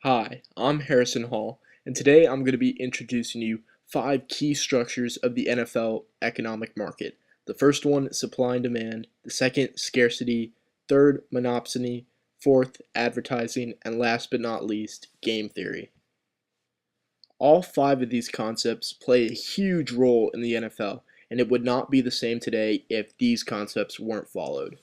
Hi, I'm Harrison Hall, and today I'm going to be introducing you 5 key structures of the NFL economic market. The first one, supply and demand. The second, scarcity. Third, monopsony. Fourth, advertising. And last but not least, game theory. All 5 of these concepts play a huge role in the NFL, and it would not be the same today if these concepts weren't followed.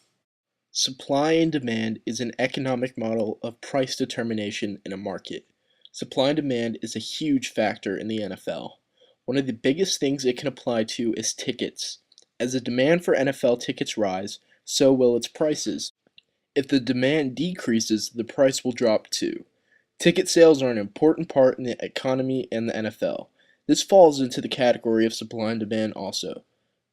Supply and demand is an economic model of price determination in a market. Supply and demand is a huge factor in the NFL. One of the biggest things it can apply to is tickets. As the demand for NFL tickets rise, so will its prices. If the demand decreases, the price will drop too. Ticket sales are an important part in the economy and the NFL. This falls into the category of supply and demand also.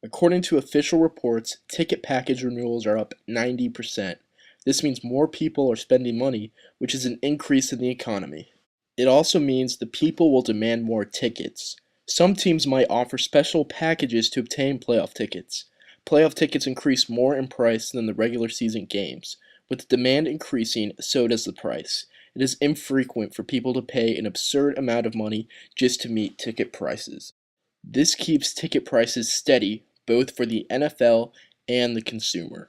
According to official reports, ticket package renewals are up 90%. This means more people are spending money, which is an increase in the economy. It also means the people will demand more tickets. Some teams might offer special packages to obtain playoff tickets. Playoff tickets increase more in price than the regular season games. With the demand increasing, so does the price. It is infrequent for people to pay an absurd amount of money just to meet ticket prices. This keeps ticket prices steady, both for the NFL and the consumer.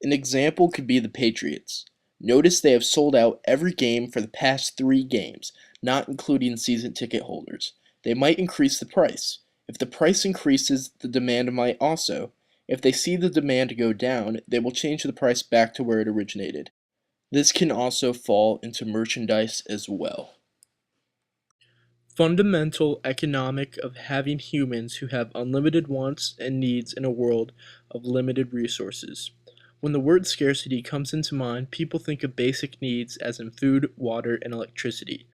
An example could be the Patriots. Notice they have sold out every game for the past 3 games, not including season ticket holders. They might increase the price. If the price increases, the demand might also. If they see the demand go down, they will change the price back to where it originated. This can also fall into merchandise as well. Fundamental economic of having humans who have unlimited wants and needs in a world of limited resources. When the word scarcity comes into mind, people think of basic needs as in food, water, and electricity.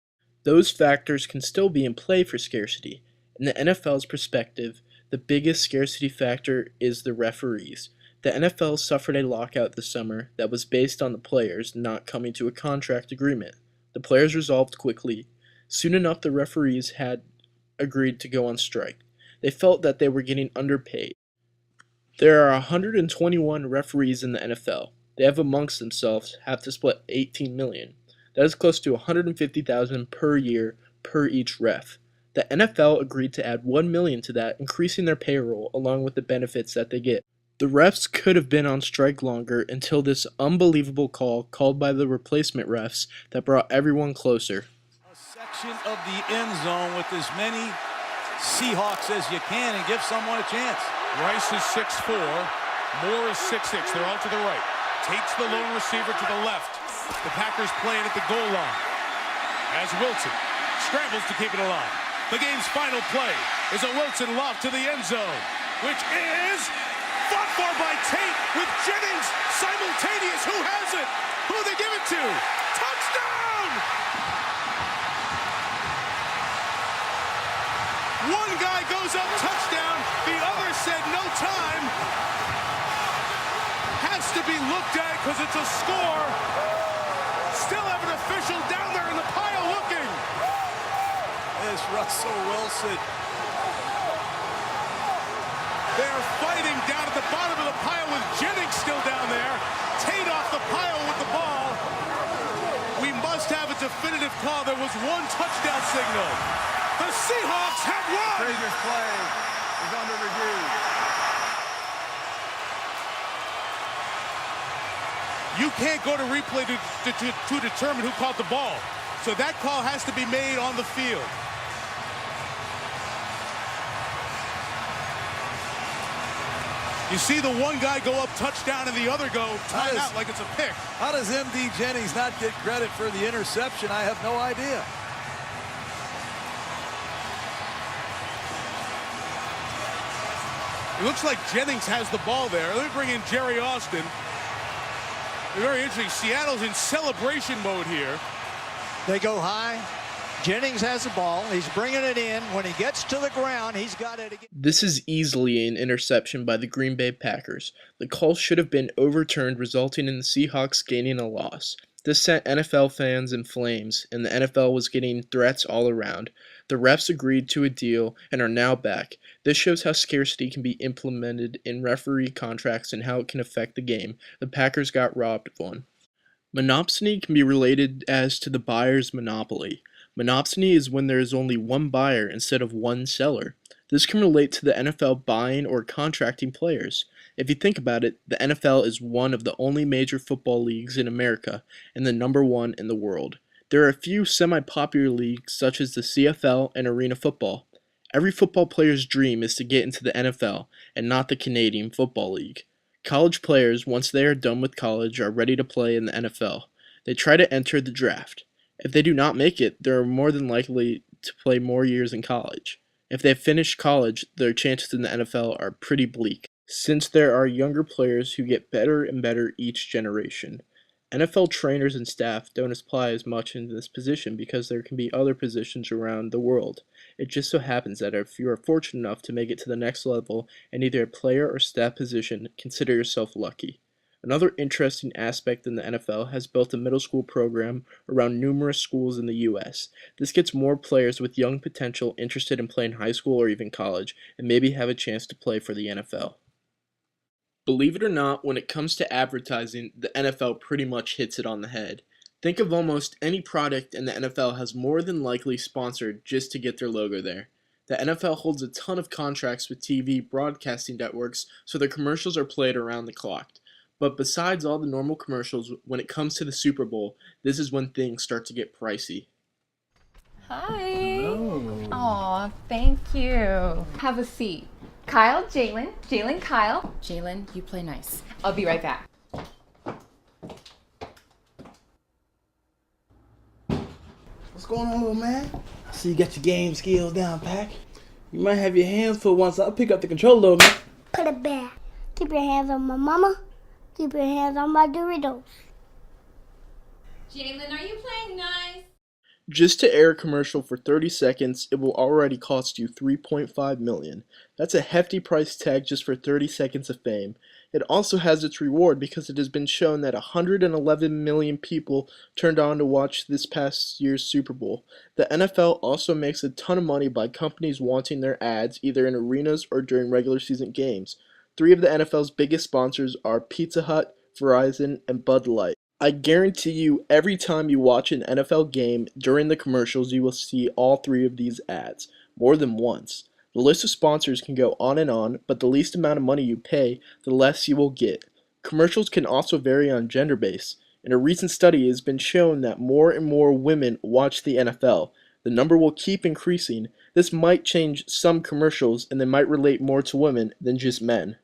Those factors can still be in play for scarcity. In the NFL's perspective, the biggest scarcity factor is the referees. The NFL suffered a lockout this summer that was based on the players not coming to a contract agreement. The players resolved quickly. Soon enough, the referees had agreed to go on strike. They felt that they were getting underpaid. There are 121 referees in the NFL. They have amongst themselves have to split $18 million. That is close to $150,000 per year per each ref. The NFL agreed to add $1 million to that, increasing their payroll along with the benefits that they get. The refs could have been on strike longer until this unbelievable call called by the replacement refs that brought everyone closer. Section of the end zone with as many Seahawks as you can and give someone a chance. Rice is 6'4", Moore is 6'6". They're all to the right. Tate's the lone receiver to the left. The Packers playing at the goal line as Wilson scrambles to keep it alive. The game's final play is a Wilson lob to the end zone, which is fought for by Tate with Jennings simultaneous. Who has it? Who they give it to? Touchdown! One guy goes up, touchdown. The other said no time. Has to be looked at because it's a score. Still have an official down there in the pile looking. There's Russell Wilson. They're fighting down at the bottom of the pile with Jennings still down there. Tate off the pile with the ball. We must have a definitive call. There was one touchdown signal. The Seahawks have won! Previous play is under review. you can't go to replay to determine who caught the ball. So that call has to be made on the field. You see the one guy go up touchdown and the other go timeout like it's a pick. How does M.D. Jennings not get credit for the interception? I have no idea. It looks like Jennings has the ball there. Let me bring in Jerry Austin. Very interesting. Seattle's in celebration mode here. They go high. Jennings has the ball. He's bringing it in. When he gets to the ground, he's got it again. This is easily an interception by the Green Bay Packers. The call should have been overturned, resulting in the Seahawks gaining a loss. This sent NFL fans in flames, and the NFL was getting threats all around. The refs agreed to a deal and are now back. This shows how scarcity can be implemented in referee contracts and how it can affect the game. The Packers got robbed of one. Monopsony can be related as to the buyer's monopoly. Monopsony is when there is only one buyer instead of one seller. This can relate to the NFL buying or contracting players. If you think about it, the NFL is one of the only major football leagues in America and the number one in the world. There are a few semi-popular leagues such as the CFL and Arena Football. Every football player's dream is to get into the NFL and not the Canadian Football League. College players, once they are done with college, are ready to play in the NFL. They try to enter the draft. If they do not make it, they are more than likely to play more years in college. If they have finished college, their chances in the NFL are pretty bleak, since there are younger players who get better and better each generation. NFL trainers and staff don't apply as much in this position because there can be other positions around the world. It just so happens that if you are fortunate enough to make it to the next level in either a player or staff position, consider yourself lucky. Another interesting aspect in the NFL has built a middle school program around numerous schools in the U.S. This gets more players with young potential interested in playing high school or even college, and maybe have a chance to play for the NFL. Believe it or not, when it comes to advertising, the NFL pretty much hits it on the head. Think of almost any product and the NFL has more than likely sponsored just to get their logo there. The NFL holds a ton of contracts with TV broadcasting networks, so their commercials are played around the clock. But besides all the normal commercials, when it comes to the Super Bowl, this is when things start to get pricey. Hi. Aw, thank you. Have a seat. Kyle, Jalen. Jalen, Kyle. Jalen, you play nice. I'll be right back. What's going on, little man? I see you got your game skills down, Pack. You might have your hands full once I pick up the controller, little man. Put it back. Keep your hands on my mama. Keep your hands on my Doritos. Jalen, are you playing nice? Just to air a commercial for 30 seconds, it will already cost you $3.5 million. That's a hefty price tag just for 30 seconds of fame. It also has its reward because it has been shown that 111 million people turned on to watch this past year's Super Bowl. The NFL also makes a ton of money by companies wanting their ads either in arenas or during regular season games. 3 of the NFL's biggest sponsors are Pizza Hut, Verizon, and Bud Light. I guarantee you every time you watch an NFL game during the commercials you will see all 3 of these ads, more than once. The list of sponsors can go on, but the least amount of money you pay, the less you will get. Commercials can also vary on gender base. In a recent study it has been shown that more and more women watch the NFL. The number will keep increasing. This might change some commercials and they might relate more to women than just men.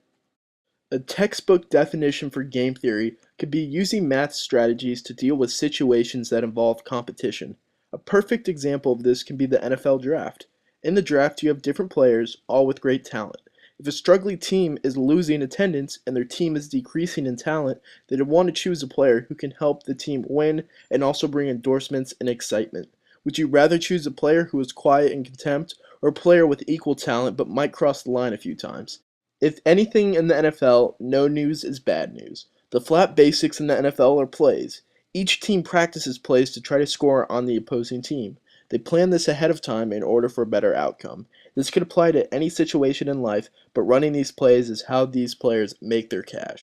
A textbook definition for game theory could be using math strategies to deal with situations that involve competition. A perfect example of this can be the NFL draft. In the draft, you have different players, all with great talent. If a struggling team is losing attendance and their team is decreasing in talent, they would want to choose a player who can help the team win and also bring endorsements and excitement. Would you rather choose a player who is quiet and contempt, or a player with equal talent but might cross the line a few times? If anything in the NFL, no news is bad news. The flat basics in the NFL are plays. Each team practices plays to try to score on the opposing team. They plan this ahead of time in order for a better outcome. This could apply to any situation in life, but running these plays is how these players make their cash.